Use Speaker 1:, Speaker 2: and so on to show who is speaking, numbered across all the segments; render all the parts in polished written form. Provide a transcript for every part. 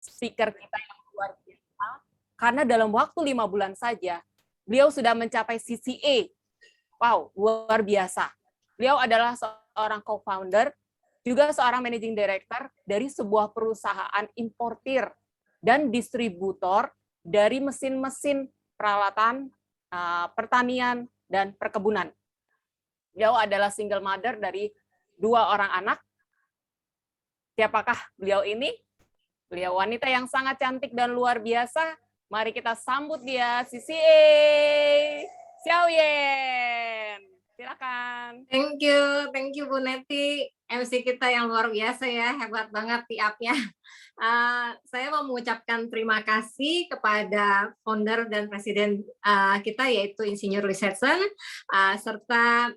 Speaker 1: speaker kita yang luar biasa, karena dalam waktu 5 bulan saja, beliau sudah mencapai CCA. Wow, luar biasa. Beliau adalah seorang co-founder, juga seorang managing director dari sebuah perusahaan importir dan distributor dari mesin-mesin peralatan pertanian dan perkebunan. Beliau adalah single mother dari 2 orang anak. Siapakah beliau ini? Beliau wanita yang sangat cantik dan luar biasa. Mari kita sambut dia, CCA Xiaoyan. Silakan.
Speaker 2: Thank you Bu Neti, MC kita yang luar biasa ya, hebat banget tiapnya. Saya mau mengucapkan terima kasih kepada founder dan presiden kita yaitu Insinyur Richardson, serta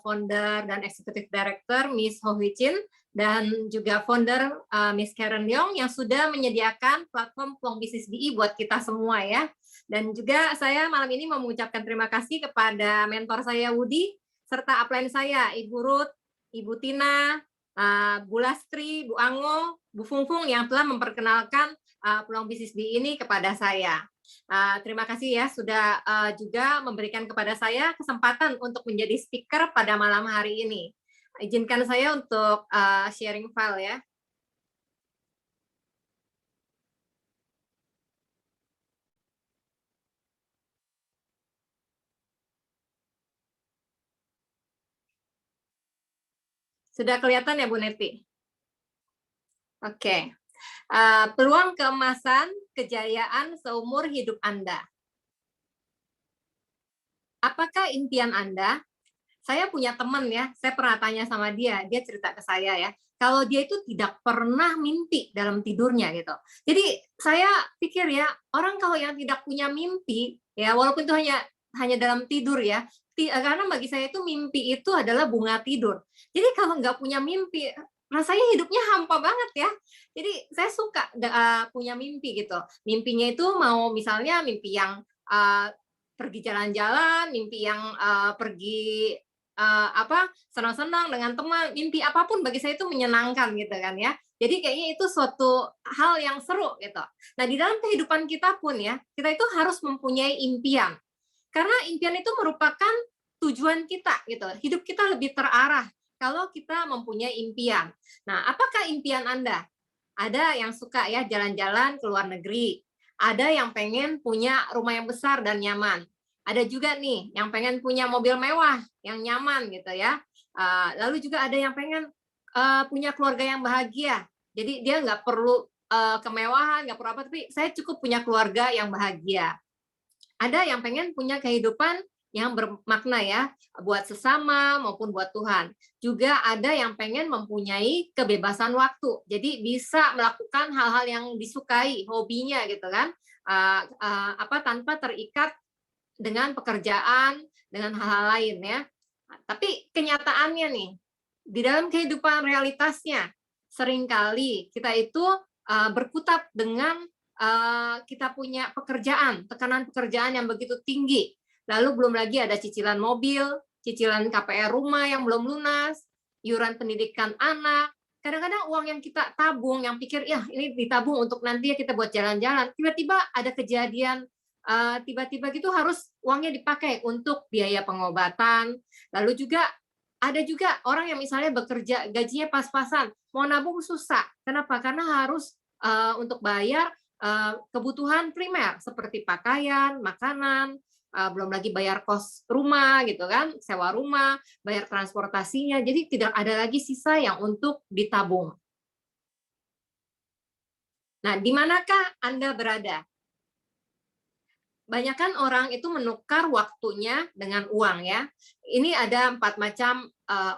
Speaker 2: founder dan executive director Miss Ho Hui Chin, dan juga founder Miss Karen Leong yang sudah menyediakan platform Peluang Bisnis BI buat kita semua ya. Dan juga saya malam ini mau mengucapkan terima kasih kepada mentor saya Woody, serta upline saya Ibu Ruth, Ibu Tina, Bu Lastri, Bu Ango, Bu Fungfung yang telah memperkenalkan Peluang Bisnis BI ini kepada saya. Terima kasih ya sudah juga memberikan kepada saya kesempatan untuk menjadi speaker pada malam hari ini. Izinkan saya untuk sharing file ya. Sudah kelihatan ya Bu Neti? Oke. Peluang keemasan, kejayaan seumur hidup Anda. Apakah impian Anda? Saya punya teman ya, saya pernah tanya sama dia cerita ke saya ya, kalau dia itu tidak pernah mimpi dalam tidurnya gitu. Jadi saya pikir ya, orang kalau yang tidak punya mimpi, ya walaupun itu hanya dalam tidur ya, karena bagi saya itu mimpi itu adalah bunga tidur. Jadi kalau nggak punya mimpi, rasanya hidupnya hampa banget ya. Jadi saya suka punya mimpi gitu. Mimpinya itu mau misalnya mimpi yang pergi jalan-jalan, mimpi yang pergi senang-senang dengan teman, mimpi apapun bagi saya itu menyenangkan gitu kan ya. Jadi kayaknya itu suatu hal yang seru gitu. Nah di dalam kehidupan kita pun ya, kita itu harus mempunyai impian. Karena impian itu merupakan tujuan kita gitu. Hidup kita lebih terarah kalau kita mempunyai impian. Nah, apakah impian Anda? Ada yang suka ya jalan-jalan ke luar negeri. Ada yang pengen punya rumah yang besar dan nyaman. Ada juga nih yang pengen punya mobil mewah yang nyaman gitu ya. Lalu juga ada yang pengen punya keluarga yang bahagia. Jadi dia nggak perlu kemewahan, nggak perlu apa, tapi saya cukup punya keluarga yang bahagia. Ada yang pengen punya kehidupan yang bermakna ya, buat sesama maupun buat Tuhan. Juga ada yang pengen mempunyai kebebasan waktu. Jadi bisa melakukan hal-hal yang disukai, hobinya gitu kan. Tanpa terikat dengan pekerjaan, dengan hal-hal lain ya. Tapi kenyataannya nih, di dalam kehidupan realitasnya, seringkali kita itu berkutat dengan kita punya pekerjaan, tekanan pekerjaan yang begitu tinggi. Lalu belum lagi ada cicilan mobil, cicilan KPR rumah yang belum lunas, iuran pendidikan anak. Kadang-kadang uang yang kita tabung, yang pikir, ya ini ditabung untuk nanti ya kita buat jalan-jalan. Tiba-tiba ada kejadian, tiba-tiba gitu harus uangnya dipakai untuk biaya pengobatan. Lalu juga ada juga orang yang misalnya bekerja, gajinya pas-pasan, mau nabung susah. Kenapa? Karena harus untuk bayar kebutuhan primer seperti pakaian, makanan, belum lagi bayar kos rumah gitu kan, sewa rumah, bayar transportasinya. Jadi tidak ada lagi sisa yang untuk ditabung. Nah, di manakah Anda berada? Banyakan orang itu menukar waktunya dengan uang ya. Ini ada 4 macam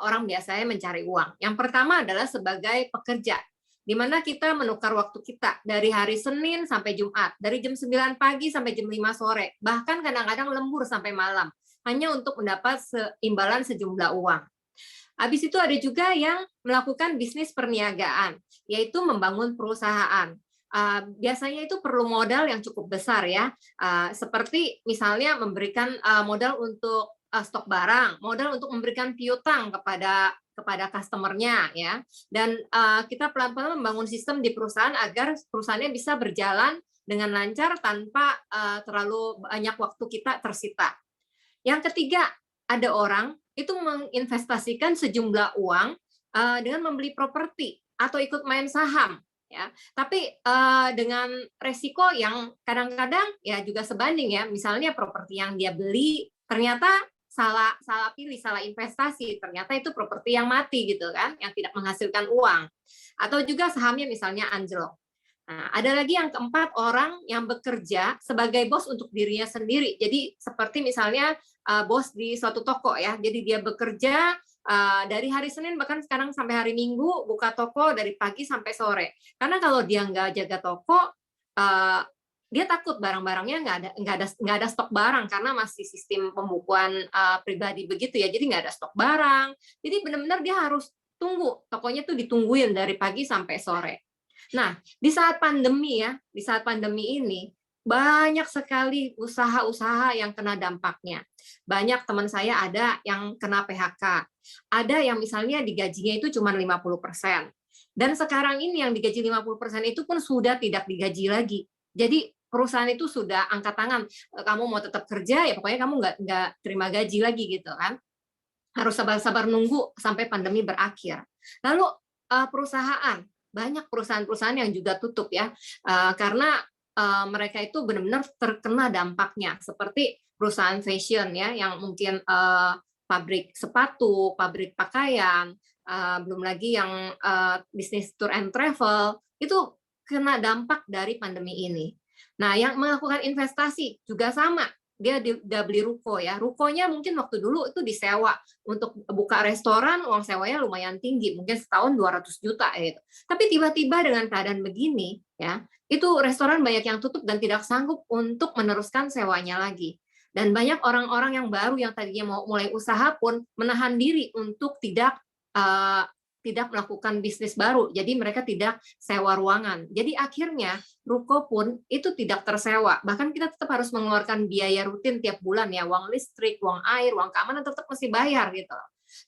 Speaker 2: orang biasanya mencari uang. Yang pertama adalah sebagai pekerja, di mana kita menukar waktu kita dari hari Senin sampai Jumat, dari jam 9 pagi sampai jam 5 sore, bahkan kadang-kadang lembur sampai malam, hanya untuk mendapat imbalan sejumlah uang. Habis itu ada juga yang melakukan bisnis perniagaan, yaitu membangun perusahaan. Biasanya itu perlu modal yang cukup besar ya, seperti misalnya memberikan modal untuk stok barang, modal untuk memberikan piutang kepada kepada customer-nya ya. Dan kita pelan-pelan membangun sistem di perusahaan agar perusahaannya bisa berjalan dengan lancar tanpa terlalu banyak waktu kita tersita. Yang ketiga, ada orang itu menginvestasikan sejumlah uang dengan membeli properti atau ikut main saham ya. Tapi dengan resiko yang kadang-kadang ya juga sebanding ya. Misalnya properti yang dia beli ternyata salah pilih, salah investasi, ternyata itu properti yang mati gitu kan, yang tidak menghasilkan uang. Atau juga sahamnya misalnya anjlok. Nah, ada lagi yang keempat, orang yang bekerja sebagai bos untuk dirinya sendiri. Jadi seperti misalnya bos di suatu toko ya. Jadi dia bekerja dari hari Senin bahkan sekarang sampai hari Minggu, buka toko dari pagi sampai sore. Karena kalau dia nggak jaga toko, dia takut barang-barangnya nggak ada stok barang karena masih sistem pembukuan pribadi begitu ya. Jadi nggak ada stok barang. Jadi benar-benar dia harus tunggu, tokonya tuh ditungguin dari pagi sampai sore. Nah, di saat pandemi ya, di saat pandemi ini banyak sekali usaha-usaha yang kena dampaknya. Banyak teman saya ada yang kena PHK. Ada yang misalnya digajinya itu cuma 50%. Dan sekarang ini yang digaji 50% itu pun sudah tidak digaji lagi. Jadi perusahaan itu sudah angkat tangan, kamu mau tetap kerja ya pokoknya kamu nggak terima gaji lagi gitu kan. Harus sabar-sabar nunggu sampai pandemi berakhir. Lalu perusahaan, banyak perusahaan-perusahaan yang juga tutup ya, karena mereka itu benar-benar terkena dampaknya, seperti perusahaan fashion ya, yang mungkin pabrik sepatu, pabrik pakaian, belum lagi yang bisnis tour and travel, itu kena dampak dari pandemi ini. Nah, yang melakukan investasi juga sama, dia udah beli ruko ya, rukonya mungkin waktu dulu itu disewa untuk buka restoran, uang sewanya lumayan tinggi, mungkin setahun 200 juta gitu. Tapi tiba-tiba dengan keadaan begini ya, itu restoran banyak yang tutup dan tidak sanggup untuk meneruskan sewanya lagi. Dan banyak orang-orang yang baru yang tadinya mau mulai usaha pun menahan diri untuk tidak melakukan bisnis baru, jadi mereka tidak sewa ruangan. Jadi akhirnya ruko pun itu tidak tersewa. Bahkan kita tetap harus mengeluarkan biaya rutin tiap bulan ya, uang listrik, uang air, uang keamanan tetap mesti bayar gitu.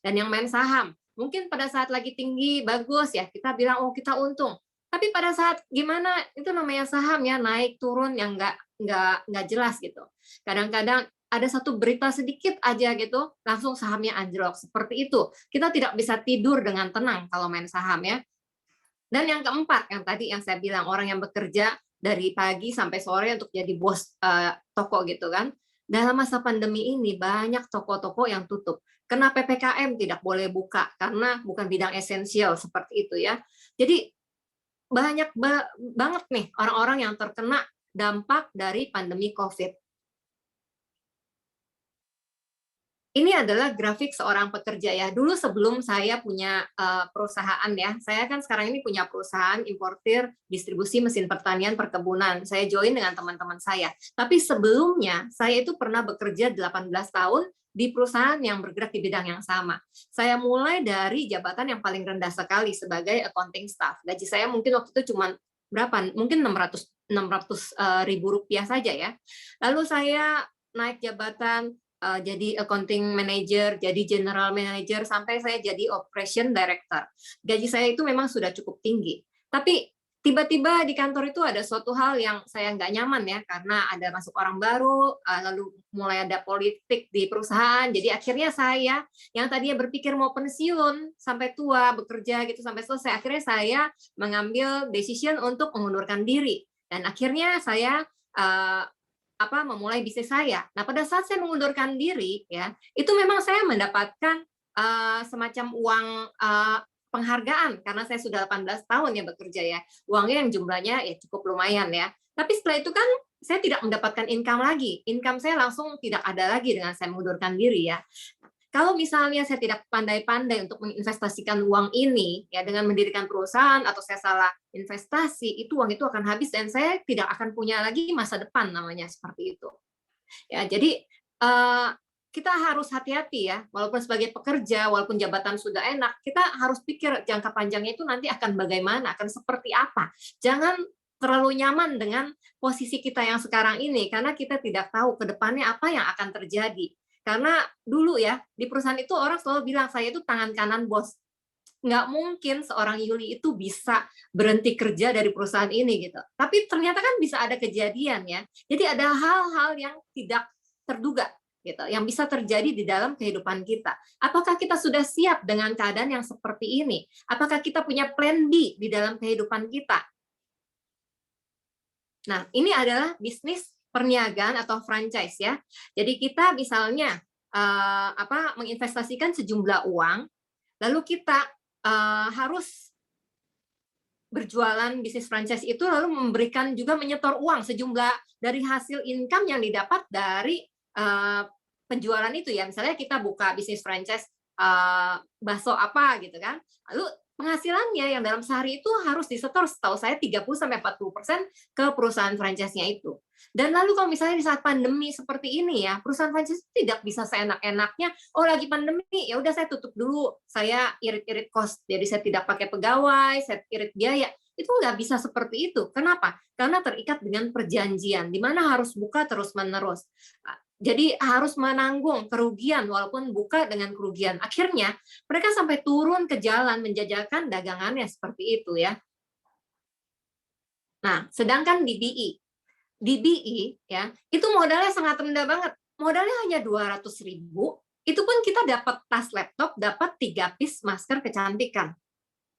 Speaker 2: Dan yang main saham, mungkin pada saat lagi tinggi bagus ya kita bilang oh kita untung. Tapi pada saat gimana itu namanya saham ya, naik turun yang nggak jelas gitu. Kadang-kadang ada satu berita sedikit aja gitu, langsung sahamnya anjlok. Seperti itu. Kita tidak bisa tidur dengan tenang kalau main saham ya. Dan yang keempat, yang tadi yang saya bilang, orang yang bekerja dari pagi sampai sore untuk jadi bos toko gitu kan. Dalam masa pandemi ini banyak toko-toko yang tutup. Kena PPKM tidak boleh buka karena bukan bidang esensial seperti itu ya. Jadi banyak banget nih orang-orang yang terkena dampak dari pandemi COVID. Ini adalah grafik seorang pekerja ya. Dulu sebelum saya punya perusahaan ya, saya kan sekarang ini punya perusahaan importir distribusi mesin pertanian perkebunan. Saya join dengan teman-teman saya. Tapi sebelumnya saya itu pernah bekerja 18 tahun di perusahaan yang bergerak di bidang yang sama. Saya mulai dari jabatan yang paling rendah sekali sebagai accounting staff. Gaji saya mungkin waktu itu cuma berapa? Mungkin 600 ribu rupiah saja ya. Lalu saya naik jabatan jadi accounting manager, jadi general manager, sampai saya jadi operation director. Gaji saya itu memang sudah cukup tinggi. Tapi tiba-tiba di kantor itu ada suatu hal yang saya nggak nyaman ya, karena ada masuk orang baru, lalu mulai ada politik di perusahaan. Jadi akhirnya saya yang tadinya berpikir mau pensiun sampai tua, bekerja gitu sampai selesai, akhirnya saya mengambil decision untuk mengundurkan diri. Dan akhirnya saya memulai bisnis saya. Nah, pada saat saya mengundurkan diri, ya, itu memang saya mendapatkan semacam uang penghargaan karena saya sudah 18 tahun ya bekerja ya. Uangnya yang jumlahnya ya cukup lumayan ya. Tapi setelah itu kan saya tidak mendapatkan income lagi. Income saya langsung tidak ada lagi dengan saya mengundurkan diri ya. Kalau misalnya saya tidak pandai-pandai untuk menginvestasikan uang ini ya dengan mendirikan perusahaan atau saya salah investasi, itu uang itu akan habis dan saya tidak akan punya lagi masa depan namanya seperti itu. Ya, jadi kita harus hati-hati ya, walaupun sebagai pekerja, walaupun jabatan sudah enak, kita harus pikir jangka panjangnya itu nanti akan bagaimana, akan seperti apa. Jangan terlalu nyaman dengan posisi kita yang sekarang ini karena kita tidak tahu ke depannya apa yang akan terjadi. Karena dulu ya, di perusahaan itu orang selalu bilang, saya itu tangan kanan bos. nggak mungkin seorang Yuli itu bisa berhenti kerja dari perusahaan ini gitu. Tapi ternyata kan bisa ada kejadian ya. Jadi ada hal-hal yang tidak terduga gitu, yang bisa terjadi di dalam kehidupan kita. Apakah kita sudah siap dengan keadaan yang seperti ini? Apakah kita punya plan B di dalam kehidupan kita? Nah, ini adalah bisnis perniagaan atau franchise ya. Jadi kita misalnya menginvestasikan sejumlah uang, lalu kita harus berjualan bisnis franchise itu lalu memberikan juga menyetor uang sejumlah dari hasil income yang didapat dari penjualan itu ya. Misalnya kita buka bisnis franchise bakso apa gitu kan. Lalu penghasilannya yang dalam sehari itu harus disetor setahu saya 30-40% ke perusahaan franchise-nya itu. Dan lalu kalau misalnya di saat pandemi seperti ini ya, perusahaan franchise tidak bisa seenak-enaknya, oh lagi pandemi, ya udah saya tutup dulu, saya irit-irit cost, jadi saya tidak pakai pegawai, saya irit biaya. Itu nggak bisa seperti itu. Kenapa? Karena terikat dengan perjanjian, di mana harus buka terus-menerus. Jadi harus menanggung kerugian walaupun buka dengan kerugian. Akhirnya mereka sampai turun ke jalan menjajakan dagangannya seperti itu ya. Nah, sedangkan di BI ya, itu modalnya sangat rendah banget. Modalnya hanya 200.000, itu pun kita dapat tas laptop, dapat 3 piece masker kecantikan.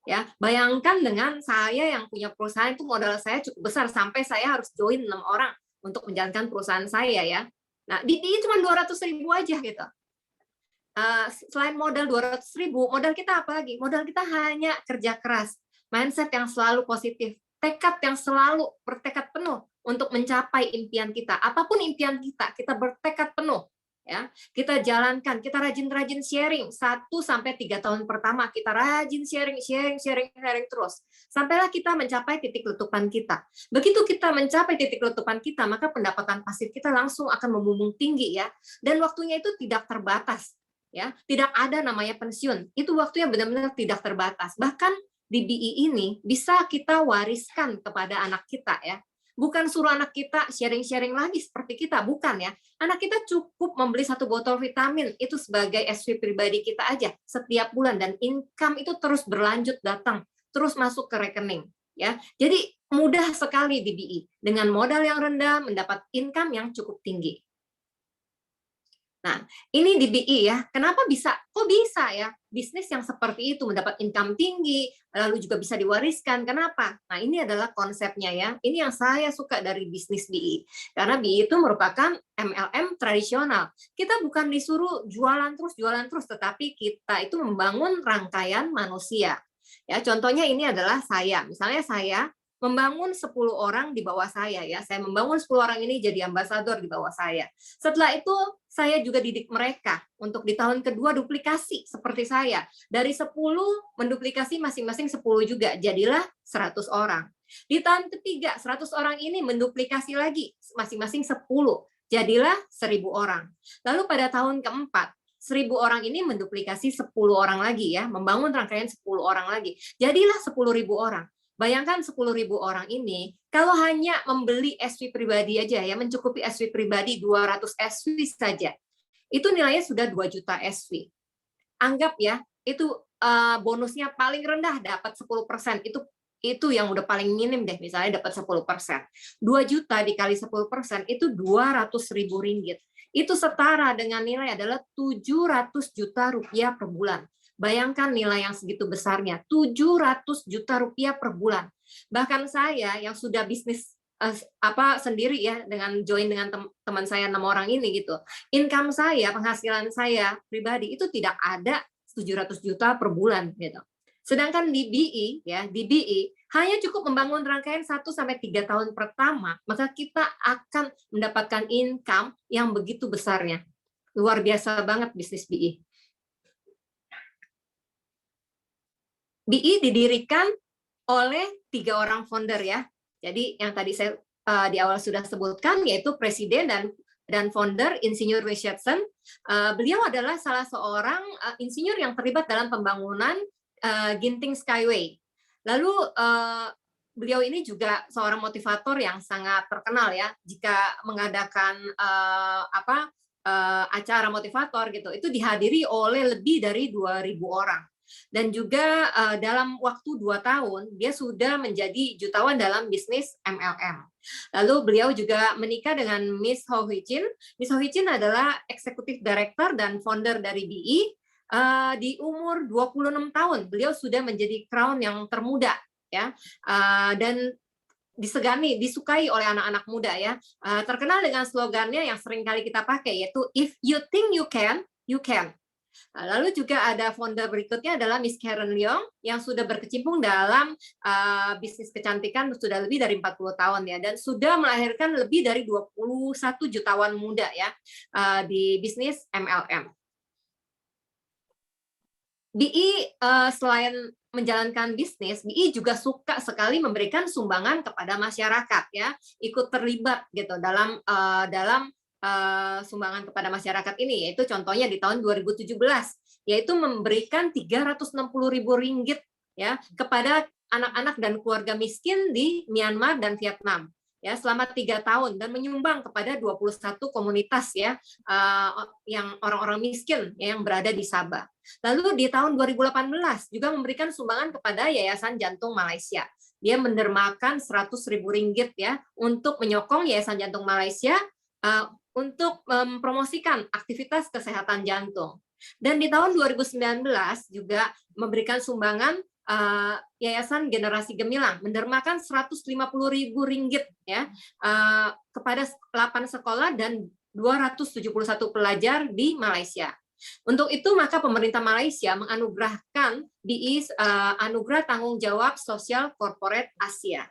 Speaker 2: Ya, bayangkan dengan saya yang punya perusahaan itu modal saya cukup besar sampai saya harus join 6 orang untuk menjalankan perusahaan saya ya. Nah, di BI cuma 200.000 aja gitu. Selain modal 200.000, modal kita apa lagi? Modal kita hanya kerja keras, mindset yang selalu positif, tekad yang selalu bertekad penuh untuk mencapai impian kita. Apapun impian kita bertekad penuh. Ya, kita jalankan, kita rajin-rajin sharing 1-3 tahun pertama kita rajin sharing terus sampailah kita mencapai titik letupan kita. Begitu kita mencapai titik letupan kita, maka pendapatan pasif kita langsung akan membumbung tinggi ya, dan waktunya itu tidak terbatas ya, tidak ada namanya pensiun, itu waktunya benar-benar tidak terbatas. Bahkan di BI ini bisa kita wariskan kepada anak kita ya. Bukan suruh anak kita sharing-sharing lagi seperti kita, bukan ya. Anak kita cukup membeli 1 botol vitamin, itu sebagai SV pribadi kita aja setiap bulan, dan income itu terus berlanjut datang, terus masuk ke rekening. Ya, jadi mudah sekali di BI, dengan modal yang rendah mendapat income yang cukup tinggi. Nah, ini di BI ya, kenapa bisa, kok bisa ya bisnis yang seperti itu mendapat income tinggi, lalu juga bisa diwariskan, kenapa? Nah, ini adalah konsepnya ya, ini yang saya suka dari bisnis BI, karena BI itu merupakan MLM tradisional, kita bukan disuruh jualan terus, tetapi kita itu membangun rangkaian manusia. Ya, contohnya ini adalah saya, misalnya saya membangun 10 orang di bawah saya ya. Saya membangun 10 orang ini jadi ambasador di bawah saya. Setelah itu saya juga didik mereka untuk di tahun kedua duplikasi seperti saya. Dari 10 menduplikasi masing-masing 10 juga, jadilah 100 orang. Di tahun ketiga 100 orang ini menduplikasi lagi masing-masing 10, jadilah 1.000 orang. Lalu pada tahun keempat 1.000 orang ini menduplikasi 10 orang lagi ya, membangun rangkaian 10 orang lagi. Jadilah 10.000 orang. Bayangkan 10.000 orang ini, kalau hanya membeli SV pribadi aja ya, mencukupi SV pribadi 200 SV saja, itu nilainya sudah 2 juta SV. Anggap ya, itu bonusnya paling rendah dapat 10%, itu yang udah paling minim deh, misalnya dapat 10%. 2 juta dikali 10% itu 200.000 ringgit. Itu setara dengan nilai adalah 700 juta rupiah per bulan. Bayangkan nilai yang segitu besarnya, 700 juta rupiah per bulan. Bahkan saya yang sudah bisnis sendiri ya, dengan join dengan teman saya 6 orang ini gitu. Income saya, penghasilan saya pribadi itu tidak ada 700 juta per bulan gitu. Sedangkan di BI ya, di BI hanya cukup membangun rangkaian 1-3 tahun pertama, maka kita akan mendapatkan income yang begitu besarnya. Luar biasa banget bisnis BI. BI didirikan oleh 3 orang founder ya. Jadi yang tadi saya di awal sudah sebutkan, yaitu presiden dan founder Insinyur Richardson. Beliau adalah salah seorang insinyur yang terlibat dalam pembangunan Ginting Skyway. Lalu beliau ini juga seorang motivator yang sangat terkenal ya. Jika mengadakan acara motivator gitu, itu dihadiri oleh lebih dari 2.000 orang. Dan juga dalam waktu 2 tahun, dia sudah menjadi jutawan dalam bisnis MLM. Lalu beliau juga menikah dengan Miss Ho Hui Chin. Miss Ho Hui Chin adalah Executive Director dan founder dari BI. Di umur 26 tahun, beliau sudah menjadi crown yang termuda, ya, dan disukai oleh anak-anak muda, ya. Terkenal dengan slogannya yang sering kali kita pakai, yaitu "If you think you can, you can". Lalu juga ada founder berikutnya adalah Miss Karen Leong yang sudah berkecimpung dalam bisnis kecantikan sudah lebih dari 40 tahun, ya, dan sudah melahirkan lebih dari 21 jutawan muda, ya, di bisnis MLM. BI selain menjalankan bisnis, BI juga suka sekali memberikan sumbangan kepada masyarakat, ya, ikut terlibat gitu dalam sumbangan kepada masyarakat ini, yaitu contohnya di tahun 2017, yaitu memberikan 360.000 ringgit, ya, kepada anak-anak dan keluarga miskin di Myanmar dan Vietnam, ya, selama 3 tahun, dan menyumbang kepada 21 komunitas, ya, yang orang-orang miskin, ya, yang berada di Sabah. Lalu di tahun 2018 juga memberikan sumbangan kepada Yayasan Jantung Malaysia. Dia mendermakan 100.000 ringgit, ya, untuk menyokong Yayasan Jantung Malaysia untuk mempromosikan aktivitas kesehatan jantung. Dan di tahun 2019 juga memberikan sumbangan Yayasan Generasi Gemilang, mendermakan 150.000 ringgit, ya, kepada 8 sekolah dan 271 pelajar di Malaysia. Untuk itu, maka pemerintah Malaysia menganugerahkan BI Anugerah Tanggung Jawab Sosial Corporate Asia.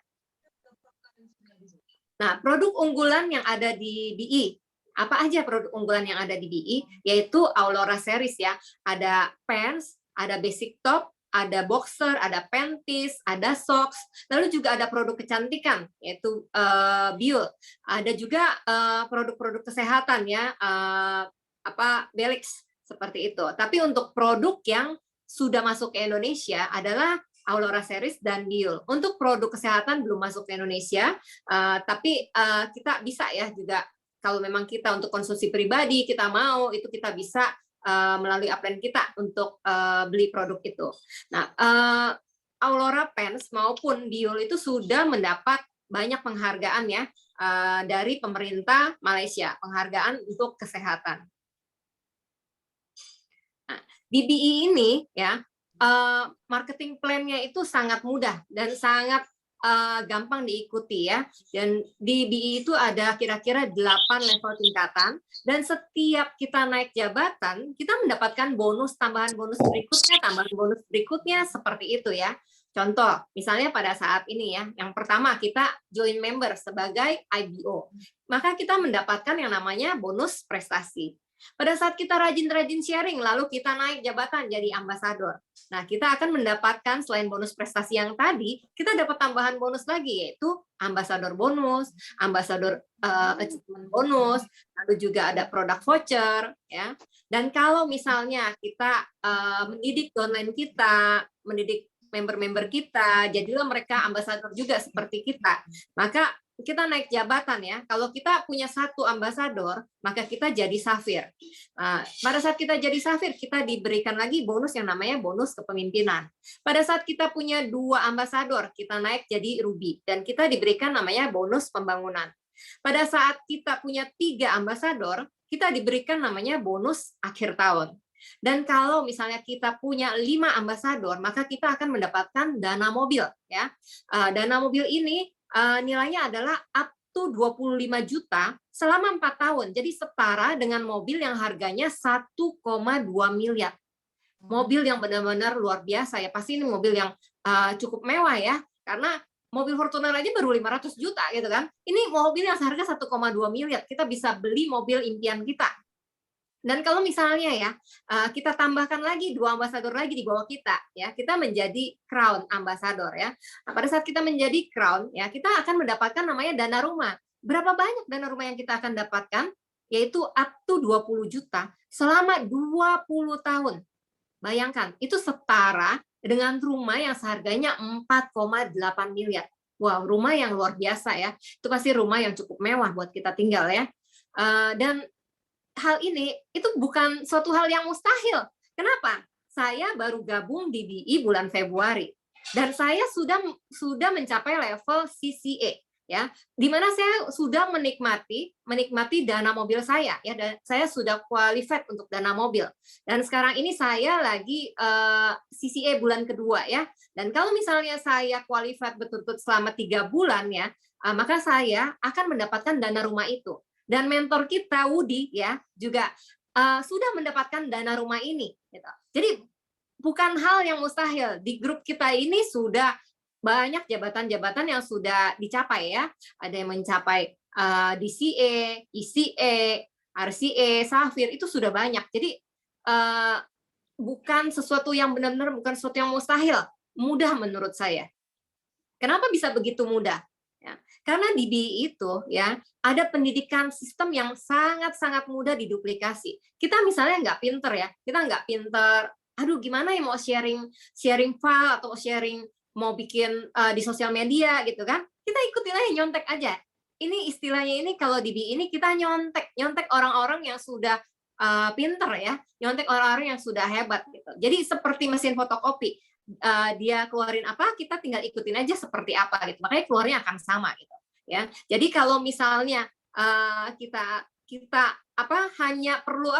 Speaker 2: Nah, produk unggulan yang ada di BI, apa aja produk unggulan yang ada di BI? Yaitu Aurora Series, ya. Ada pants, ada basic top, ada boxer, ada panties, ada socks, lalu juga ada produk kecantikan, yaitu Biol. Ada juga produk-produk kesehatan, ya, Belix, seperti itu. Tapi untuk produk yang sudah masuk ke Indonesia adalah Aurora Series dan Biol. Untuk produk kesehatan belum masuk ke Indonesia, tapi kita bisa, ya, juga kalau memang kita untuk konsumsi pribadi kita mau, itu kita bisa melalui upline kita untuk beli produk itu. Nah, Aurora Pants maupun Biol itu sudah mendapat banyak penghargaan, ya, dari pemerintah Malaysia, penghargaan untuk kesehatan. Nah, di BI ini, ya, marketing plan-nya itu sangat mudah dan sangat gampang diikuti, ya. Dan di BI itu ada kira-kira 8 level tingkatan, dan setiap kita naik jabatan, kita mendapatkan bonus, tambahan bonus berikutnya, seperti itu, ya. Contoh, misalnya pada saat ini, ya, yang pertama kita join member sebagai IBO, maka kita mendapatkan yang namanya bonus prestasi. Pada saat kita rajin-rajin sharing, lalu kita naik jabatan jadi ambasador. Nah, kita akan mendapatkan selain bonus prestasi yang tadi, kita dapat tambahan bonus lagi, yaitu ambasador bonus, ambasador achievement bonus, lalu juga ada produk voucher, ya. Dan kalau misalnya kita mendidik downline kita, mendidik member-member kita, jadilah mereka ambasador juga seperti kita, maka kita naik jabatan, ya. Kalau kita punya 1 ambasador, maka kita jadi safir. Nah, pada saat kita jadi safir, kita diberikan lagi bonus yang namanya bonus kepemimpinan. Pada saat kita punya 2 ambasador, kita naik jadi ruby, dan kita diberikan namanya bonus pembangunan. Pada saat kita punya 3 ambasador, kita diberikan namanya bonus akhir tahun. Dan kalau misalnya kita punya 5 ambasador, maka kita akan mendapatkan dana mobil, ya. Dana mobil ini nilainya adalah up to 25 juta selama 4 tahun. Jadi setara dengan mobil yang harganya 1,2 miliar. Mobil yang benar-benar luar biasa, ya. Pasti ini mobil yang cukup mewah, ya. Karena mobil Fortuner aja baru 500 juta gitu kan. Ini mobil yang seharga 1,2 miliar. Kita bisa beli mobil impian kita. Dan kalau misalnya, ya, kita tambahkan lagi 2 ambasador lagi di bawah kita, ya, kita menjadi crown ambassador, ya. Nah, pada saat kita menjadi crown, ya, kita akan mendapatkan namanya dana rumah. Berapa banyak dana rumah yang kita akan dapatkan? Yaitu up to 20 juta selama 20 tahun. Bayangkan, itu setara dengan rumah yang seharganya 4,8 miliar. Wow, rumah yang luar biasa, ya. Itu pasti rumah yang cukup mewah buat kita tinggal, ya. Dan hal ini itu bukan suatu hal yang mustahil. Kenapa? saya baru gabung di BI bulan Februari dan saya sudah mencapai level CCA, ya, di mana saya sudah menikmati dana mobil saya, ya, dan saya sudah qualified untuk dana mobil. Dan sekarang ini saya lagi CCA bulan kedua, ya. Dan kalau misalnya saya qualified betul-betul selama 3 bulan, ya, maka saya akan mendapatkan dana rumah itu. Dan mentor kita Woody, ya, juga sudah mendapatkan dana rumah ini, gitu. Jadi bukan hal yang mustahil. Di grup kita ini sudah banyak jabatan-jabatan yang sudah dicapai, ya. Ada yang mencapai DCA, ECA, RCA, Safir, itu sudah banyak. Jadi bukan sesuatu yang benar-benar, bukan sesuatu yang mustahil. Mudah menurut saya. Kenapa bisa begitu mudah? Ya, karena di BI itu, ya, ada pendidikan sistem yang sangat-sangat mudah diduplikasi. Kita misalnya nggak pinter, ya, kita nggak pinter, aduh gimana ya mau sharing file atau mau bikin di sosial media gitu kan, kita ikutin aja, nyontek aja. Ini istilahnya ini kalau di BI ini kita nyontek orang-orang yang sudah pinter, ya, nyontek orang-orang yang sudah hebat gitu. Jadi seperti mesin fotokopi, dia keluarin apa, kita tinggal ikutin aja seperti apa gitu. Makanya keluarnya akan sama gitu, ya. Jadi kalau misalnya kita hanya perlu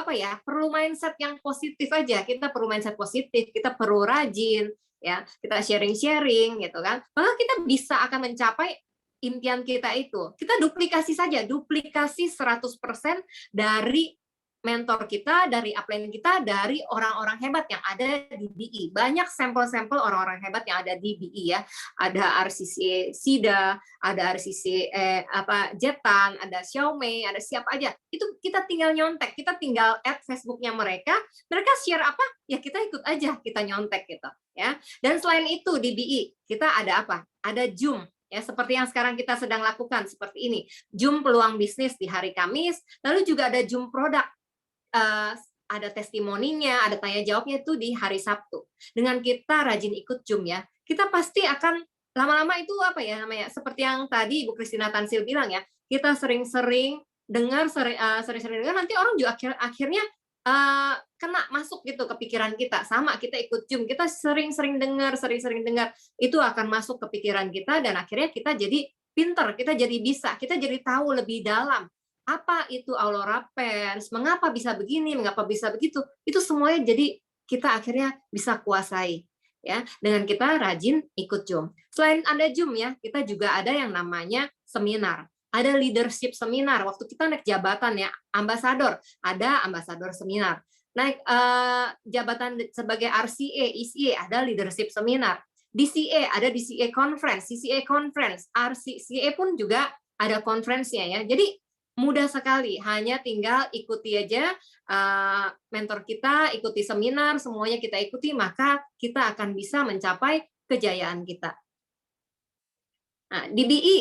Speaker 2: perlu mindset yang positif aja. Kita perlu mindset positif, kita perlu rajin, ya. Kita sharing gitu kan. Maka kita bisa akan mencapai impian kita itu. Kita duplikasi saja, duplikasi 100% dari mentor kita, dari upline kita, dari orang-orang hebat yang ada di BI. Banyak sampel-sampel orang-orang hebat yang ada di BI, ya. Ada RCC SIDA, ada RCC Jetan, ada Xiaomi, ada siapa aja. Itu kita tinggal nyontek, kita tinggal add Facebooknya mereka share apa, ya kita ikut aja, kita nyontek gitu, ya. Dan selain itu di BI kita ada apa? Ada Zoom. Ya, seperti yang sekarang kita sedang lakukan seperti ini. Zoom peluang bisnis di hari Kamis, lalu juga ada Zoom produk. Ada testimoninya, ada tanya jawabnya itu di hari Sabtu. Dengan kita rajin ikut Zoom, ya, kita pasti akan lama-lama itu seperti yang tadi Ibu Christina Tansil bilang, ya, kita sering-sering dengar, nanti orang juga akhirnya kena masuk gitu ke pikiran kita. Sama, kita ikut Zoom, kita sering-sering dengar, itu akan masuk ke pikiran kita dan akhirnya kita jadi pinter, kita jadi bisa, kita jadi tahu lebih dalam apa itu Aurora Pens, mengapa bisa begini, mengapa bisa begitu, itu semuanya jadi kita akhirnya bisa kuasai, ya, dengan kita rajin ikut Zoom. Selain ada Zoom, ya, kita juga ada yang namanya seminar. Ada leadership seminar, waktu kita naik jabatan, ya, ambasador, ada ambasador seminar. Naik jabatan sebagai RCA, ECA, ada leadership seminar. DCA, ada DCA conference, CCA conference, RCA pun juga ada conference-nya, ya. Jadi mudah sekali, hanya tinggal ikuti aja mentor kita, ikuti seminar, semuanya kita ikuti, maka kita akan bisa mencapai kejayaan kita. Nah, di BI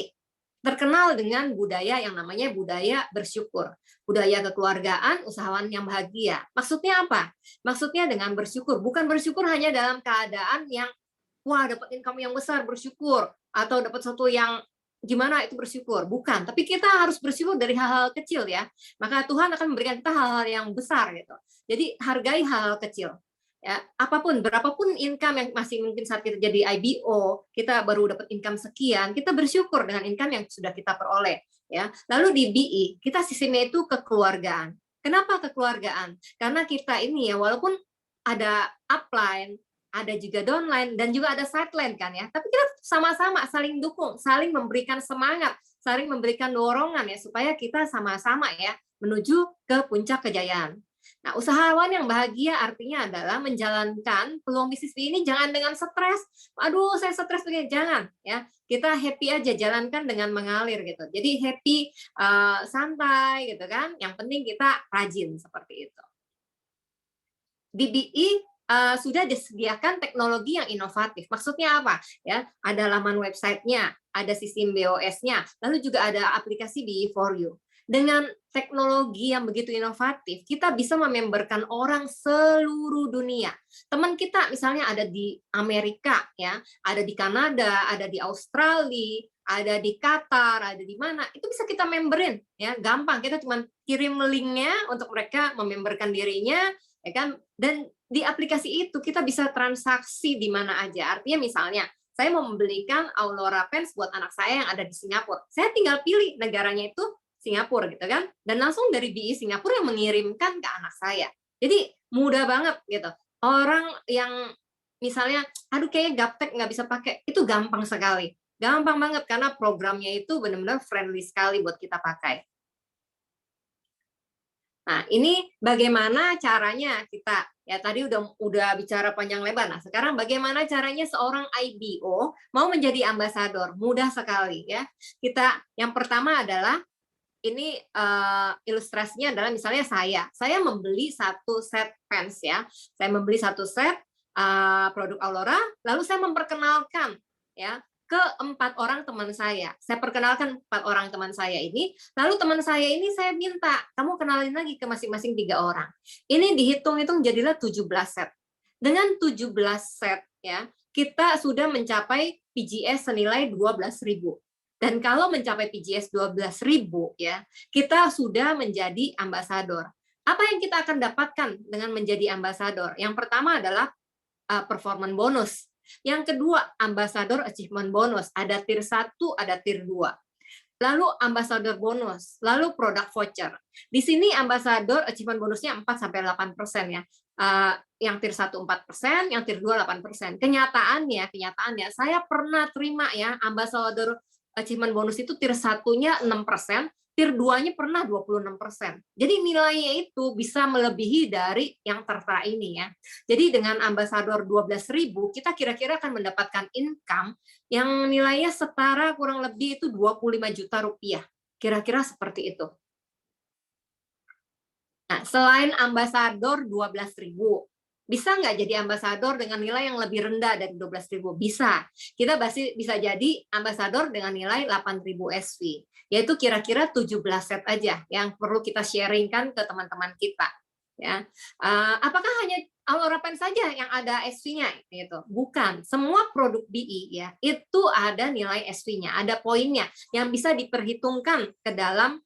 Speaker 2: terkenal dengan budaya yang namanya budaya bersyukur. Budaya kekeluargaan, usahawan yang bahagia. Maksudnya apa? Maksudnya dengan bersyukur. Bukan bersyukur hanya dalam keadaan yang, wah, dapat income yang besar, bersyukur. Atau dapat sesuatu yang gimana itu bersyukur, bukan, tapi kita harus bersyukur dari hal-hal kecil, ya, maka Tuhan akan memberikan kita hal-hal yang besar gitu. Jadi hargai hal-hal kecil, ya, apapun, berapapun income yang masih mungkin saat kita jadi IBO, kita baru dapat income sekian, kita bersyukur dengan income yang sudah kita peroleh, ya. Lalu di BI kita sistemnya itu kekeluargaan. Kenapa kekeluargaan? Karena kita ini, ya, walaupun ada upline, ada juga downline, dan juga ada sideline kan, ya. Tapi kita sama-sama saling dukung, saling memberikan semangat, saling memberikan dorongan, ya, supaya kita sama-sama, ya, menuju ke puncak kejayaan. Nah, usahawan yang bahagia artinya adalah menjalankan peluang bisnis ini jangan dengan stres. Aduh, saya stres begini, jangan, ya. Kita happy aja, jalankan dengan mengalir gitu. Jadi happy, santai gitu kan. Yang penting kita rajin seperti itu. Di BI sudah disediakan teknologi yang inovatif. Maksudnya apa? Ya, ada laman websitenya, ada sistem BOS-nya, lalu juga ada aplikasi BI for You. Dengan teknologi yang begitu inovatif, kita bisa mememberkan orang seluruh dunia. Teman kita misalnya ada di Amerika, ya, ada di Kanada, ada di Australia, ada di Qatar, ada di mana, itu bisa kita memberin, ya, gampang. Kita cuma kirim linknya untuk mereka mememberkan dirinya, ya kan, dan di aplikasi itu kita bisa transaksi di mana aja. Artinya misalnya, saya mau membelikan Aurora Pens buat anak saya yang ada di Singapura. Saya tinggal pilih negaranya itu Singapura gitu kan. Dan langsung dari BI Singapura yang mengirimkan ke anak saya. Jadi mudah banget gitu. Orang yang misalnya, aduh kayaknya gaptek nggak bisa pakai, itu gampang sekali. Gampang banget karena programnya itu benar-benar friendly sekali buat kita pakai. Nah, ini bagaimana caranya kita, ya tadi udah bicara panjang lebar. Nah, sekarang bagaimana caranya seorang IBO mau menjadi ambasador? Mudah sekali ya. Kita yang pertama adalah ini ilustrasinya adalah misalnya saya membeli satu set pens ya. Saya membeli satu set produk Aurora, lalu saya memperkenalkan ya ke 4 orang teman saya. Saya perkenalkan 4 orang teman saya ini, lalu teman saya ini saya minta, kamu kenalin lagi ke masing-masing 3 orang. Ini dihitung-hitung jadilah 17 set. Dengan 17 set ya, kita sudah mencapai PGS senilai 12.000. Dan kalau mencapai PGS 12.000 ya, kita sudah menjadi ambasador. Apa yang kita akan dapatkan dengan menjadi ambasador? Yang pertama adalah performance bonus. Yang kedua, Ambassador Achievement Bonus. Ada tier 1, ada tier 2. Lalu Ambassador Bonus, lalu Product Voucher. Di sini Ambassador Achievement Bonusnya 4-8% ya. Yang tier 1 4%, yang tier 2 8%. Kenyataannya saya pernah terima ya Ambassador Achievement Bonus itu tier 1-nya 6%, tier 2-nya pernah 26%. Jadi nilainya itu bisa melebihi dari yang tertera ini ya. Jadi dengan ambasador 12.000, kita kira-kira akan mendapatkan income yang nilainya setara kurang lebih itu 25 juta rupiah. Kira-kira seperti itu. Nah, selain ambasador 12.000, bisa nggak jadi ambasador dengan nilai yang lebih rendah dari 12.000? Bisa. Kita bisa jadi ambasador dengan nilai 8.000 SV. Yaitu kira-kira 17 set aja yang perlu kita sharingkan ke teman-teman kita. Ya, apakah hanya Aurora Pen saja yang ada SV-nya? Gitu. Bukan. Semua produk BI ya itu ada nilai SV-nya, ada poinnya yang bisa diperhitungkan ke dalam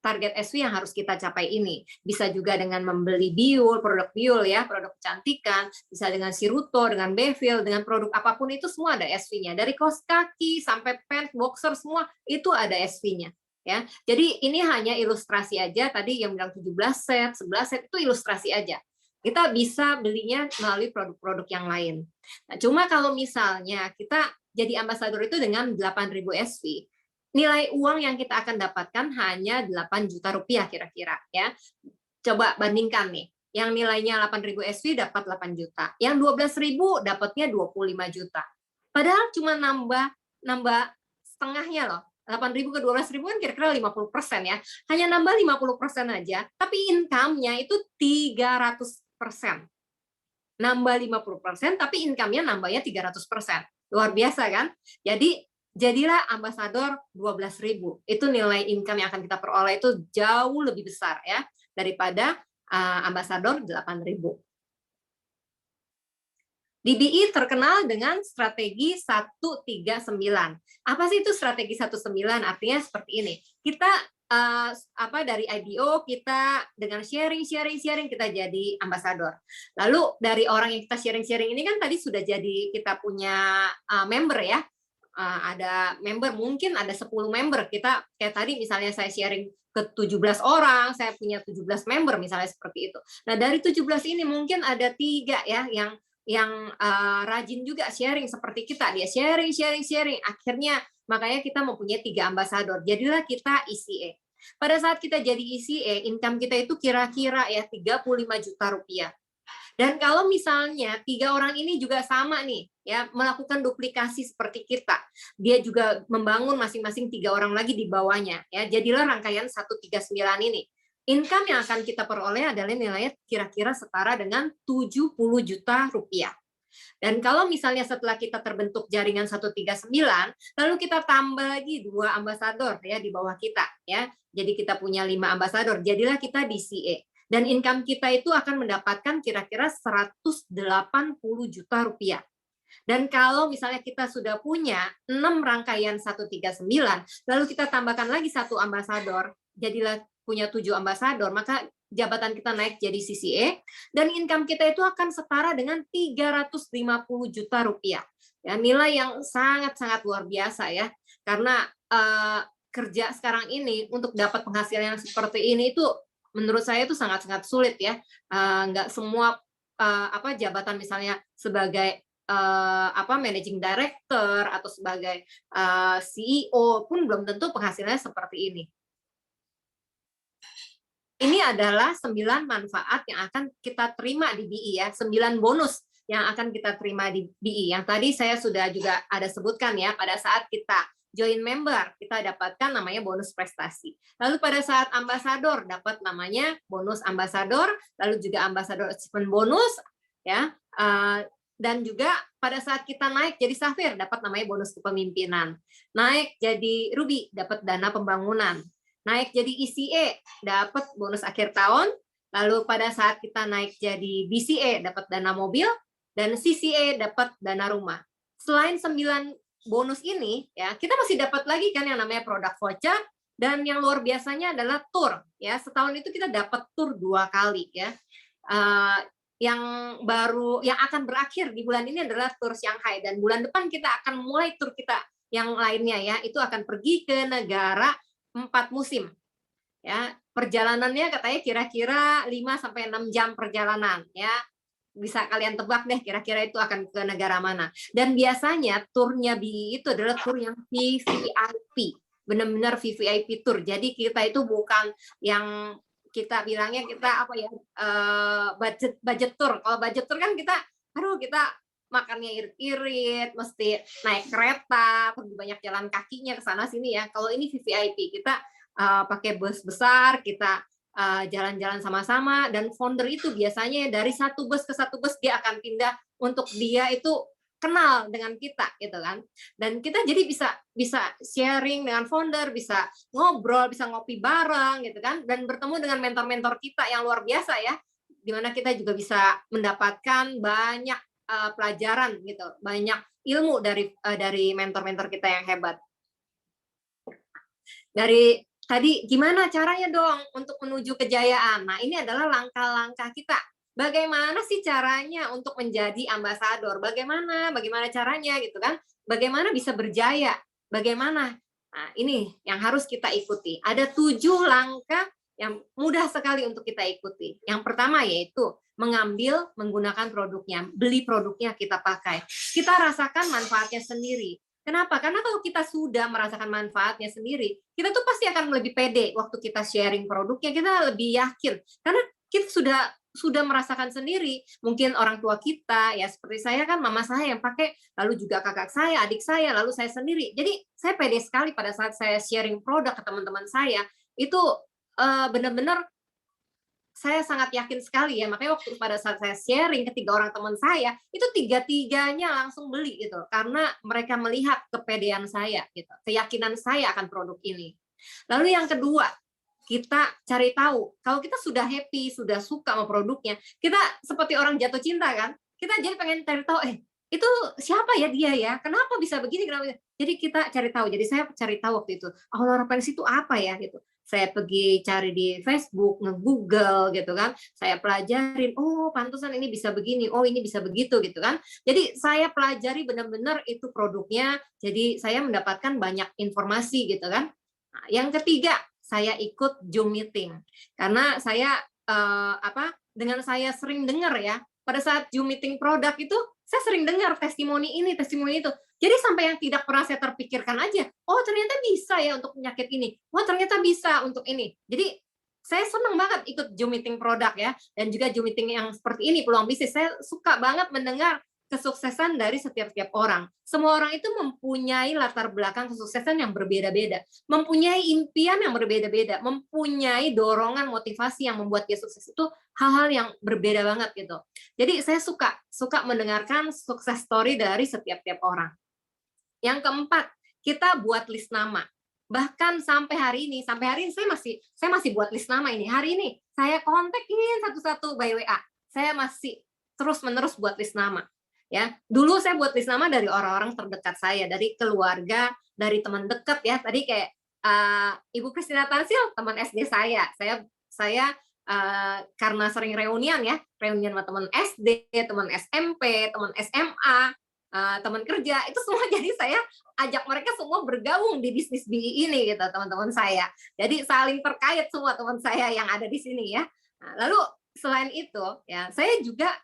Speaker 2: target SV yang harus kita capai ini. Bisa juga dengan membeli biul, produk biul ya, produk kecantikan, bisa dengan Siruto, dengan Bevil, dengan produk apapun itu semua ada SV-nya. Dari kaos kaki sampai pants, boxer semua itu ada SV-nya. Ya. Jadi ini hanya ilustrasi aja, tadi yang bilang 17 set, 11 set itu ilustrasi aja. Kita bisa belinya melalui produk-produk yang lain. Nah, cuma kalau misalnya kita jadi ambasador itu dengan 8.000 SV, nilai uang yang kita akan dapatkan hanya 8 juta rupiah kira-kira ya. Coba bandingkan nih. Yang nilainya 8.000 SV dapat 8 juta. Yang 12.000 dapatnya 25 juta. Padahal cuma nambah setengahnya loh. 8.000 ke 12.000 kan kira-kira 50% ya. Hanya nambah 50% aja, tapi income-nya itu 300%. Nambah 50%, tapi income-nya nambahnya 300%. Luar biasa kan? Jadi jadilah ambasador 12.000. Itu nilai income yang akan kita peroleh itu jauh lebih besar ya daripada ambasador 8.000. DBI terkenal dengan strategi 139. Apa sih itu strategi 19? Artinya seperti ini. Kita dari IBO kita dengan sharing kita jadi ambasador. Lalu dari orang yang kita sharing ini kan tadi sudah jadi kita punya member ya. Ada member, mungkin ada 10 member. Kita kayak tadi misalnya saya sharing ke 17 orang, saya punya 17 member misalnya seperti itu. Nah, dari 17 ini mungkin ada 3 ya yang rajin juga sharing seperti kita. Dia sharing. Akhirnya makanya kita mempunyai 3 ambasador. Jadilah kita ECA. Pada saat kita jadi ECA, income kita itu kira-kira ya 35 juta rupiah. Dan kalau misalnya 3 orang ini juga sama nih, ya melakukan duplikasi seperti kita, dia juga membangun masing-masing 3 orang lagi di bawahnya, ya jadilah rangkaian 139 ini. Income yang akan kita peroleh adalah nilainya kira-kira setara dengan 70 juta rupiah. Dan kalau misalnya setelah kita terbentuk jaringan 139, lalu kita tambah lagi 2 ambasador ya di bawah kita, ya. Jadi kita punya 5 ambasador, jadilah kita DCA. Dan income kita itu akan mendapatkan kira-kira 180 juta rupiah. Dan kalau misalnya kita sudah punya 6 rangkaian 139, lalu kita tambahkan lagi 1 ambasador, jadilah punya 7 ambasador, maka jabatan kita naik jadi CCA, dan income kita itu akan setara dengan 350 juta rupiah. Ya, nilai yang sangat-sangat luar biasa ya. Karena kerja sekarang ini untuk dapat penghasilan yang seperti ini itu menurut saya itu sangat-sangat sulit ya. Nggak semua jabatan misalnya sebagai managing director atau sebagai CEO pun belum tentu penghasilannya seperti ini. Ini adalah 9 manfaat yang akan kita terima di BI ya, 9 bonus yang akan kita terima di BI. Yang tadi saya sudah juga ada sebutkan ya, pada saat kita join member, kita dapatkan namanya bonus prestasi. Lalu pada saat ambasador dapat namanya bonus ambasador, lalu juga ambasador achievement bonus ya. Dan juga pada saat kita naik jadi safir dapat namanya bonus kepemimpinan. Naik jadi ruby dapat dana pembangunan. Naik jadi ECA dapat bonus akhir tahun. Lalu pada saat kita naik jadi BCA dapat dana mobil, dan CCA dapat dana rumah. Selain 9 bonus ini ya, kita masih dapat lagi kan yang namanya produk voucher, dan yang luar biasanya adalah tour ya. Setahun itu kita dapat tour 2 kali ya. Yang akan berakhir di bulan ini adalah tour Shanghai, dan bulan depan kita akan mulai tour kita yang lainnya ya, itu akan pergi ke negara 4 musim ya. Perjalanannya katanya kira-kira 5-6 jam perjalanan ya. Bisa kalian tebak deh kira-kira itu akan ke negara mana. Dan biasanya turnya BI itu adalah tur yang VVIP, benar-benar VVIP tour. Jadi kita itu bukan yang kita bilangnya kita budget tour. Kalau budget tour kan kita makannya irit-irit, mesti naik kereta, pergi banyak jalan kakinya ke sana sini ya. Kalau ini VVIP, kita pakai bus besar, kita jalan-jalan sama-sama, dan founder itu biasanya dari satu bus ke satu bus dia akan pindah untuk dia itu kenal dengan kita gitu kan. Dan kita jadi bisa sharing dengan founder, bisa ngobrol, bisa ngopi bareng gitu kan, dan bertemu dengan mentor-mentor kita yang luar biasa ya, dimana kita juga bisa mendapatkan banyak pelajaran gitu, banyak ilmu dari mentor-mentor kita yang hebat. Dari tadi gimana caranya dong untuk menuju kejayaan? Nah, ini adalah langkah-langkah kita. Bagaimana sih caranya untuk menjadi ambasador? Bagaimana caranya gitu kan? Bagaimana bisa berjaya? Bagaimana? Nah, ini yang harus kita ikuti. Ada 7 langkah yang mudah sekali untuk kita ikuti. Yang pertama yaitu menggunakan produknya, beli produknya, kita pakai. Kita rasakan manfaatnya sendiri. Kenapa? Karena kalau kita sudah merasakan manfaatnya sendiri, kita tuh pasti akan lebih pede waktu kita sharing produknya, kita lebih yakin. Karena kita sudah merasakan sendiri. Mungkin orang tua kita, ya seperti saya kan, mama saya yang pakai, lalu juga kakak saya, adik saya, lalu saya sendiri. Jadi saya pede sekali pada saat saya sharing produk ke teman-teman saya, itu benar-benar saya sangat yakin sekali ya. Makanya waktu pada saat saya sharing ke 3 orang teman saya, itu 3-tiganya langsung beli gitu, karena mereka melihat kepedean saya gitu, keyakinan saya akan produk ini. Lalu yang kedua, kita cari tahu. Kalau kita sudah happy, sudah suka sama produknya, kita seperti orang jatuh cinta kan, kita jadi pengen cari tahu, itu siapa ya dia ya, kenapa bisa begini, kenapa. Jadi kita cari tahu. Jadi saya cari tahu waktu itu, Aurora Pens itu apa ya gitu. Saya pergi cari di Facebook, nge-google gitu kan, saya pelajarin, oh pantesan ini bisa begini, oh ini bisa begitu gitu kan. Jadi saya pelajari benar-benar itu produknya, jadi saya mendapatkan banyak informasi gitu kan. Nah, yang ketiga, saya ikut Zoom meeting. Karena saya dengan saya sering dengar ya, pada saat Zoom meeting produk itu, saya sering dengar testimoni ini, testimoni itu. Jadi sampai yang tidak pernah saya terpikirkan aja, oh ternyata bisa ya untuk penyakit ini, oh ternyata bisa untuk ini. Jadi saya senang banget ikut Zoom meeting produk ya, dan juga Zoom meeting yang seperti ini, peluang bisnis. Saya suka banget mendengar kesuksesan dari setiap orang. Semua orang itu mempunyai latar belakang kesuksesan yang berbeda-beda, mempunyai impian yang berbeda-beda, mempunyai dorongan motivasi yang membuat dia sukses. Itu hal-hal yang berbeda banget gitu. Jadi saya suka mendengarkan sukses story dari setiap orang. Yang keempat, kita buat list nama. Bahkan sampai hari ini saya masih buat list nama ini. Hari ini saya kontakin satu-satu by WA. Saya masih terus-menerus buat list nama. Ya, dulu saya buat list nama dari orang-orang terdekat saya, dari keluarga, dari teman dekat ya. Tadi kayak Ibu Kristina Tansil, teman SD saya karena sering reunian ya, reunian sama teman SD, teman SMP, teman SMA, teman kerja, itu semua jadi saya ajak mereka semua bergabung di bisnis BI ini gitu, teman-teman saya. Jadi saling terkait semua teman saya yang ada di sini ya. Nah, lalu selain itu ya, saya juga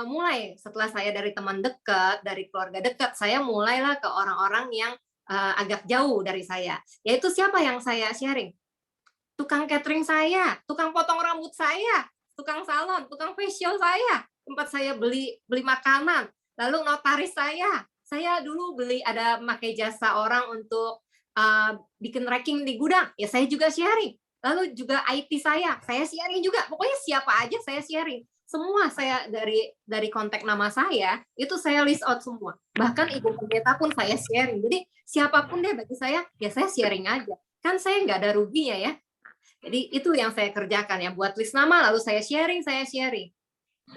Speaker 2: mulai setelah saya dari teman dekat, dari keluarga dekat, saya mulailah ke orang-orang yang agak jauh dari saya. Yaitu siapa yang saya sharing? Tukang catering saya, tukang potong rambut saya, tukang salon, tukang facial saya, tempat saya beli beli makanan, lalu notaris saya dulu ada pakai jasa orang untuk bikin racking di gudang, ya saya juga sharing. Lalu juga IT saya sharing juga. Pokoknya siapa aja saya sharing. Semua saya dari kontak nama saya itu saya list out semua. Bahkan ibu pendeta pun saya sharing. Jadi siapapun deh bagi saya, ya saya sharing aja. Kan saya nggak ada ruginya ya. Jadi itu yang saya kerjakan ya, buat list nama lalu saya sharing.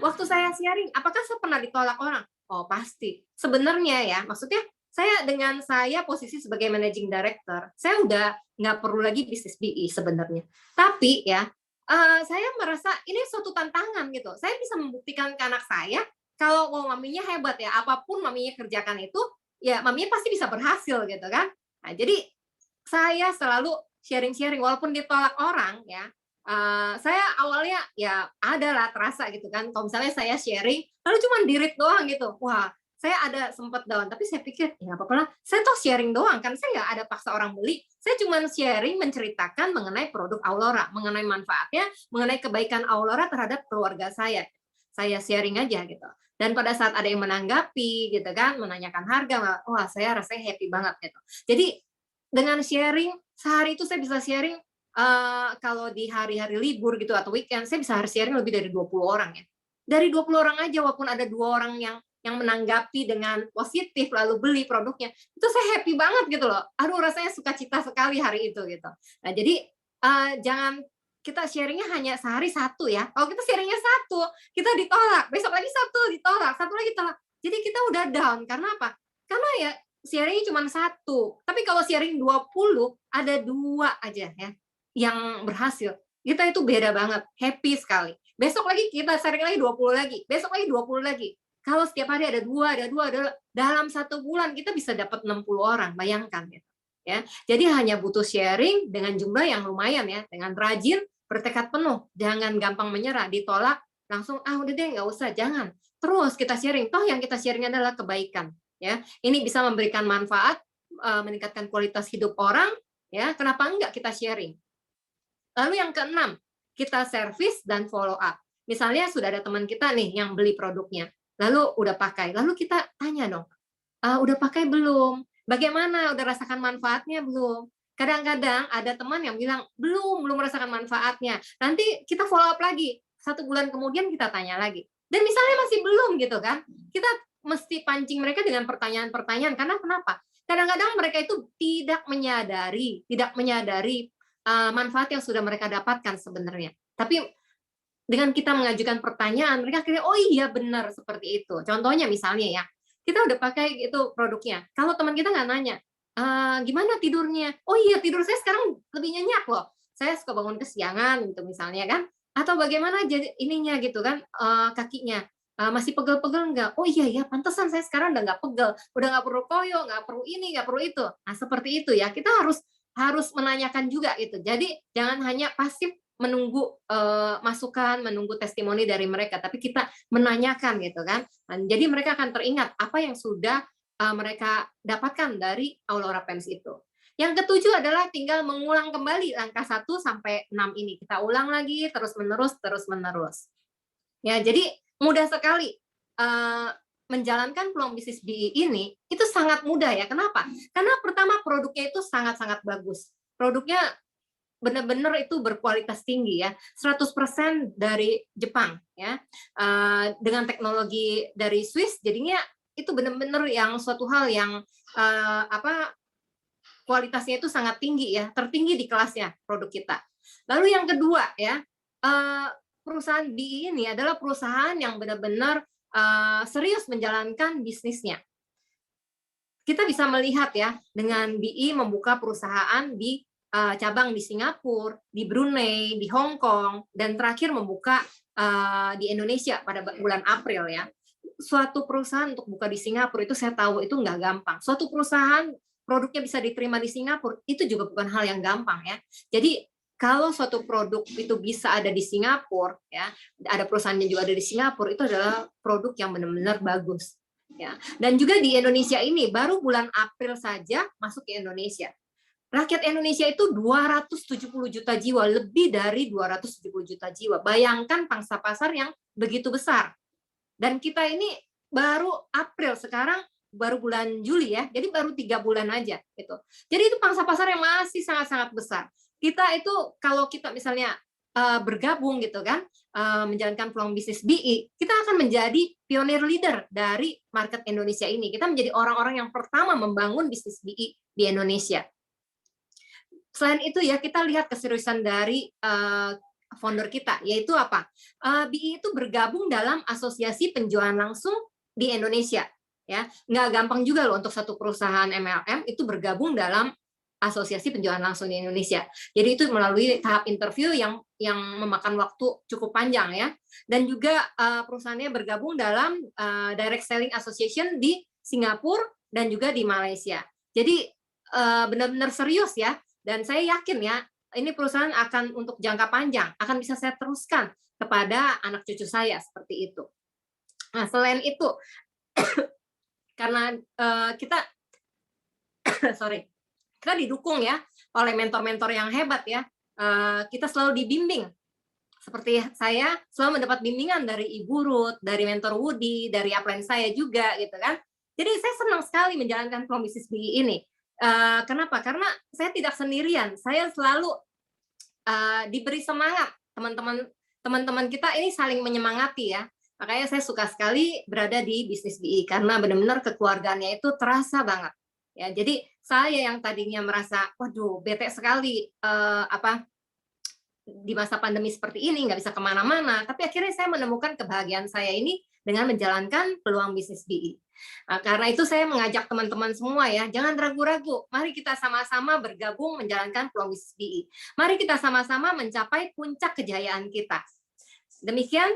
Speaker 2: Waktu saya sharing, apakah saya pernah ditolak orang? Oh pasti. Sebenarnya ya, maksudnya dengan saya posisi sebagai managing director, saya udah nggak perlu lagi bisnis BI sebenarnya. Tapi ya, saya merasa ini suatu tantangan gitu. Saya bisa membuktikan ke anak saya kalau maminya hebat ya, apapun maminya kerjakan itu, ya maminya pasti bisa berhasil gitu kan. Nah, jadi saya selalu sharing walaupun ditolak orang ya. Saya awalnya ya adalah terasa gitu kan. Kalau misalnya saya sharing, lalu cuma di-read doang gitu. Wah, saya ada sempat down, tapi saya pikir ya apa-apa lah. Saya tuh sharing doang kan, saya nggak ada paksa orang beli. Saya cuma sharing menceritakan mengenai produk Aulora, mengenai manfaatnya, mengenai kebaikan Aulora terhadap keluarga saya. Saya sharing aja gitu. Dan pada saat ada yang menanggapi gitu kan, menanyakan harga, wah saya rasanya happy banget gitu. Jadi dengan sharing, sehari itu saya bisa sharing kalau di hari-hari libur gitu atau weekend, saya bisa sharing lebih dari 20 orang ya. Dari 20 orang aja, walaupun ada 2 orang yang menanggapi dengan positif lalu beli produknya, itu saya happy banget gitu loh. Aduh, rasanya sukacita sekali hari itu gitu. Nah, jadi jangan kita sharingnya hanya sehari satu ya. Kalau kita sharingnya satu, kita ditolak. Besok lagi satu ditolak, satu lagi ditolak. Jadi kita udah down. Karena apa? Karena ya sharingnya cuma satu. Tapi kalau sharing 20, ada 2 aja ya yang berhasil. Kita itu beda banget, happy sekali. Besok lagi kita sharing lagi 20 lagi, besok lagi 20 lagi. Kalau setiap hari ada 2, dalam 1 bulan kita bisa dapat 60 orang, bayangkan gitu. Ya. Jadi hanya butuh sharing dengan jumlah yang lumayan ya, dengan rajin, bertekad penuh, jangan gampang menyerah, ditolak langsung udah deh nggak usah, jangan. Terus kita sharing, toh yang kita sharing adalah kebaikan, ya. Ini bisa memberikan manfaat, meningkatkan kualitas hidup orang, ya. Kenapa enggak kita sharing? Lalu yang keenam, kita service dan follow up. Misalnya sudah ada teman kita nih yang beli produknya, lalu udah pakai, lalu kita tanya dong, udah pakai belum? Bagaimana? Udah rasakan manfaatnya belum? Kadang-kadang ada teman yang bilang, belum merasakan manfaatnya. Nanti kita follow up lagi. 1 bulan kemudian kita tanya lagi. Dan misalnya masih belum gitu kan, kita mesti pancing mereka dengan pertanyaan-pertanyaan. Karena kenapa? Kadang-kadang mereka itu tidak menyadari manfaat yang sudah mereka dapatkan sebenarnya. Tapi dengan kita mengajukan pertanyaan, mereka akhirnya, oh iya benar seperti itu. Contohnya misalnya ya, kita udah pakai itu produknya. Kalau teman kita nggak nanya, gimana tidurnya? Oh iya, tidur saya sekarang lebih nyenyak loh. Saya suka bangun kesiangan gitu misalnya kan. Atau bagaimana jadi ininya gitu kan, kakinya. Masih pegel-pegel nggak? Oh iya ya, pantesan saya sekarang udah nggak pegel. Udah nggak perlu koyo, nggak perlu ini, nggak perlu itu. Nah seperti itu ya, kita harus menanyakan juga gitu. Jadi jangan hanya pasif menunggu masukan, menunggu testimoni dari mereka, tapi kita menanyakan gitu kan. Dan jadi mereka akan teringat apa yang sudah mereka dapatkan dari Aulora Pens itu. Yang ketujuh adalah tinggal mengulang kembali langkah 1 sampai 6 ini. Kita ulang lagi terus-menerus. Ya, jadi mudah sekali menjalankan peluang bisnis BI ini itu sangat mudah ya. Kenapa? Karena pertama produknya itu sangat-sangat bagus. Produknya benar-benar itu berkualitas tinggi ya, 100% dari Jepang ya. Dengan teknologi dari Swiss, jadinya itu benar-benar yang suatu hal yang kualitasnya itu sangat tinggi ya, tertinggi di kelasnya produk kita. Lalu yang kedua ya, perusahaan BI ini adalah perusahaan yang benar-benar serius menjalankan bisnisnya. Kita bisa melihat ya, dengan BI membuka perusahaan di cabang di Singapura, di Brunei, di Hong Kong, dan terakhir membuka di Indonesia pada bulan April ya. Suatu perusahaan untuk buka di Singapura itu saya tahu itu nggak gampang. Suatu perusahaan produknya bisa diterima di Singapura itu juga bukan hal yang gampang ya. Jadi kalau suatu produk itu bisa ada di Singapura ya, ada perusahaannya juga ada di Singapura, itu adalah produk yang benar-benar bagus ya. Dan juga di Indonesia ini baru bulan April saja masuk ke Indonesia. Rakyat Indonesia itu 270 juta jiwa, lebih dari 270 juta jiwa. Bayangkan pangsa pasar yang begitu besar. Dan kita ini baru April, sekarang baru bulan Juli ya, jadi baru 3 bulan aja gitu. Jadi itu pangsa pasar yang masih sangat-sangat besar. Kita itu kalau kita misalnya bergabung gitu kan, menjalankan peluang bisnis BI, kita akan menjadi pionir leader dari market Indonesia ini. Kita menjadi orang-orang yang pertama membangun bisnis BI di Indonesia. Selain itu ya, kita lihat keseriusan dari founder kita, yaitu apa? BI itu bergabung dalam asosiasi penjualan langsung di Indonesia. Ya, nggak gampang juga loh untuk satu perusahaan MLM itu bergabung dalam asosiasi penjualan langsung di Indonesia. Jadi itu melalui tahap interview yang memakan waktu cukup panjang ya. Dan juga perusahaannya bergabung dalam Direct Selling Association di Singapura dan juga di Malaysia. Jadi benar-benar serius ya. Dan saya yakin ya, ini perusahaan akan untuk jangka panjang, akan bisa saya teruskan kepada anak cucu saya seperti itu. Nah, selain itu, karena kita kita didukung ya oleh mentor-mentor yang hebat ya, kita selalu dibimbing. Seperti saya selalu mendapat bimbingan dari Ibu Ruth, dari mentor Woody, dari upline saya juga gitu kan. Jadi saya senang sekali menjalankan peluang bisnis BI ini. Kenapa? Karena saya tidak sendirian. Saya selalu diberi semangat. Teman-teman kita ini saling menyemangati ya. Makanya saya suka sekali berada di bisnis BI karena benar-benar kekeluargaannya itu terasa banget. Ya, jadi saya yang tadinya merasa, waduh, bete sekali di masa pandemi seperti ini nggak bisa kemana-mana, tapi akhirnya saya menemukan kebahagiaan saya ini dengan menjalankan peluang bisnis BI. Nah, karena itu saya mengajak teman-teman semua ya, jangan ragu-ragu. Mari kita sama-sama bergabung menjalankan peluang bisnis BI. Mari kita sama-sama mencapai puncak kejayaan kita. Demikian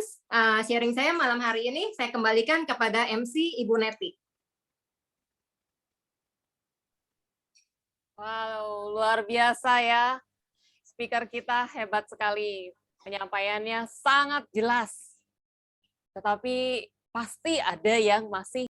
Speaker 2: sharing saya malam hari ini. Saya kembalikan kepada MC Ibu Neti.
Speaker 1: Wow, luar biasa ya. Speaker kita hebat sekali. Penyampaiannya sangat jelas. Tetapi pasti ada yang masih